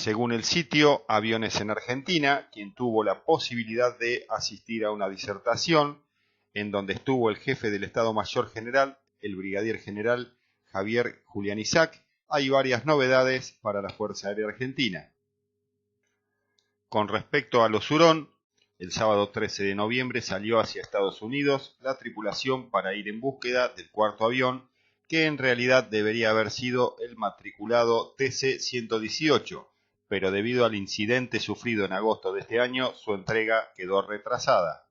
Según el sitio Aviones en Argentina, quien tuvo la posibilidad de asistir a una disertación en donde estuvo el jefe del Estado Mayor General, el brigadier general Javier Julián Isaac, hay varias novedades para la Fuerza Aérea Argentina. Con respecto a los Hurón, el sábado 13 de noviembre salió hacia Estados Unidos la tripulación para ir en búsqueda del cuarto avión, que en realidad debería haber sido el matriculado TC-118, pero debido al incidente sufrido en agosto de este año, su entrega quedó retrasada.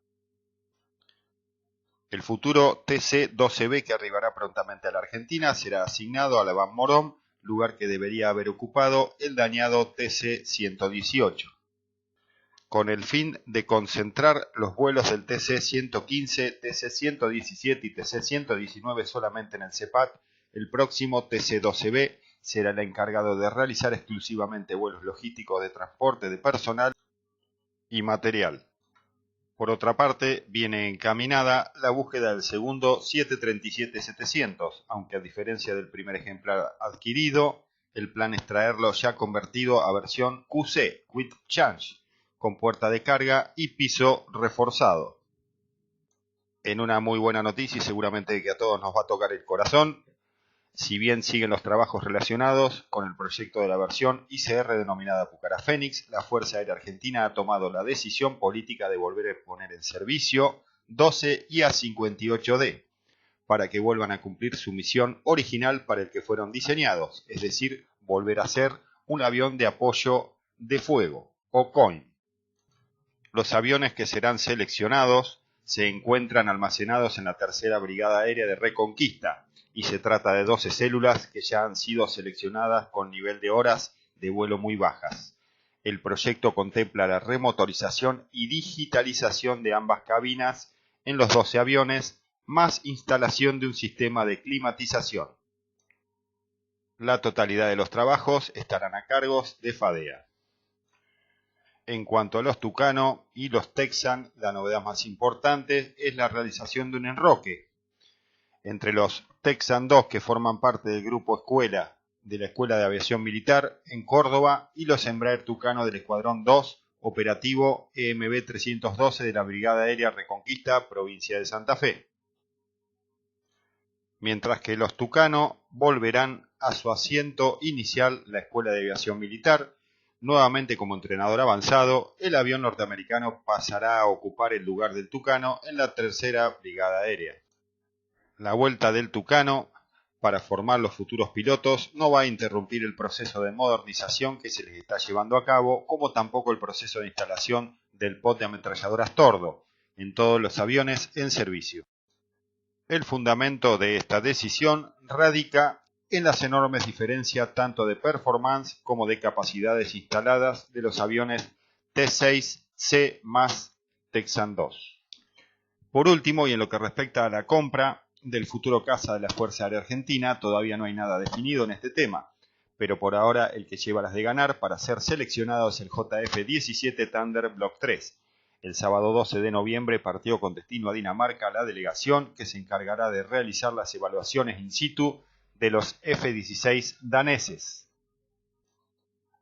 El futuro TC-12B, que arribará prontamente a la Argentina, será asignado a la Van Morón, lugar que debería haber ocupado el dañado TC-118. Con el fin de concentrar los vuelos del TC-115, TC-117 y TC-119 solamente en el CEPAT, el próximo TC-12B será el encargado de realizar exclusivamente vuelos logísticos de transporte de personal y material. Por otra parte, viene encaminada la búsqueda del segundo 737-700, aunque a diferencia del primer ejemplar adquirido, el plan es traerlo ya convertido a versión QC, Quick Change, con puerta de carga y piso reforzado. En una muy buena noticia y seguramente que a todos nos va a tocar el corazón, si bien siguen los trabajos relacionados con el proyecto de la versión ICR denominada Pucará Fénix, la Fuerza Aérea Argentina ha tomado la decisión política de volver a poner en servicio 12 y A-58D para que vuelvan a cumplir su misión original para el que fueron diseñados, es decir, volver a ser un avión de apoyo de fuego, o COIN. Los aviones que serán seleccionados se encuentran almacenados en la Tercera Brigada Aérea de Reconquista, y se trata de 12 células que ya han sido seleccionadas con nivel de horas de vuelo muy bajas. El proyecto contempla la remotorización y digitalización de ambas cabinas en los 12 aviones, más instalación de un sistema de climatización. La totalidad de los trabajos estarán a cargo de FADEA. En cuanto a los Tucano y los Texan, la novedad más importante es la realización de un enroque entre los Texan 2, que forman parte del grupo escuela de la Escuela de Aviación Militar en Córdoba, y los Embraer Tucano del Escuadrón 2, operativo EMB 312 de la Brigada Aérea Reconquista, provincia de Santa Fe. Mientras que los Tucano volverán a su asiento inicial, la Escuela de Aviación Militar. Nuevamente como entrenador avanzado, el avión norteamericano pasará a ocupar el lugar del Tucano en la Tercera Brigada Aérea. La vuelta del Tucano para formar los futuros pilotos no va a interrumpir el proceso de modernización que se les está llevando a cabo, como tampoco el proceso de instalación del pod de ametralladoras Tordo en todos los aviones en servicio. El fundamento de esta decisión radica en las enormes diferencias tanto de performance como de capacidades instaladas de los aviones T6C más Texan 2. Por último, y en lo que respecta a la compra del futuro caza de la Fuerza Aérea Argentina, todavía no hay nada definido en este tema, pero por ahora el que lleva las de ganar para ser seleccionado es el JF-17 Thunder Block 3. El sábado 12 de noviembre partió con destino a Dinamarca la delegación que se encargará de realizar las evaluaciones in situ de los F-16 daneses.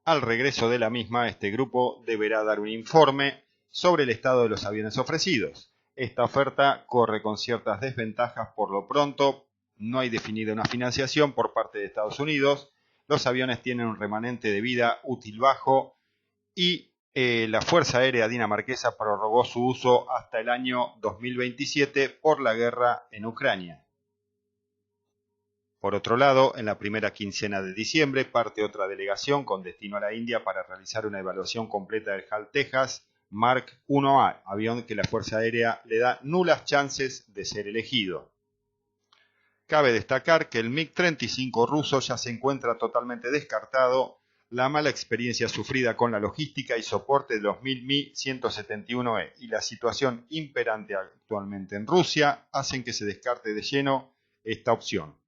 Al regreso de la misma, este grupo deberá dar un informe sobre el estado de los aviones ofrecidos. Esta oferta corre con ciertas desventajas por lo pronto, no hay definida una financiación por parte de Estados Unidos, los aviones tienen un remanente de vida útil bajo y la Fuerza Aérea dinamarquesa prorrogó su uso hasta el año 2027 por la guerra en Ucrania. Por otro lado, en la primera quincena de diciembre parte otra delegación con destino a la India para realizar una evaluación completa del HAL Texas Mark 1A, avión que la Fuerza Aérea le da nulas chances de ser elegido. Cabe destacar que el MiG-35 ruso ya se encuentra totalmente descartado. La mala experiencia sufrida con la logística y soporte de los Mi-171E y la situación imperante actualmente en Rusia hacen que se descarte de lleno esta opción.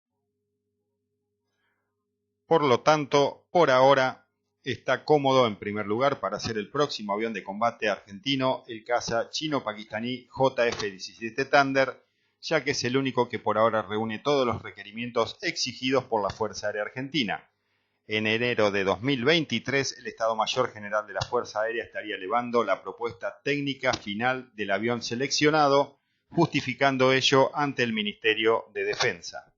Por lo tanto, por ahora está cómodo en primer lugar para ser el próximo avión de combate argentino el caza chino-pakistaní JF-17 Thunder, ya que es el único que por ahora reúne todos los requerimientos exigidos por la Fuerza Aérea Argentina. En enero de 2023, el Estado Mayor General de la Fuerza Aérea estaría elevando la propuesta técnica final del avión seleccionado, justificando ello ante el Ministerio de Defensa.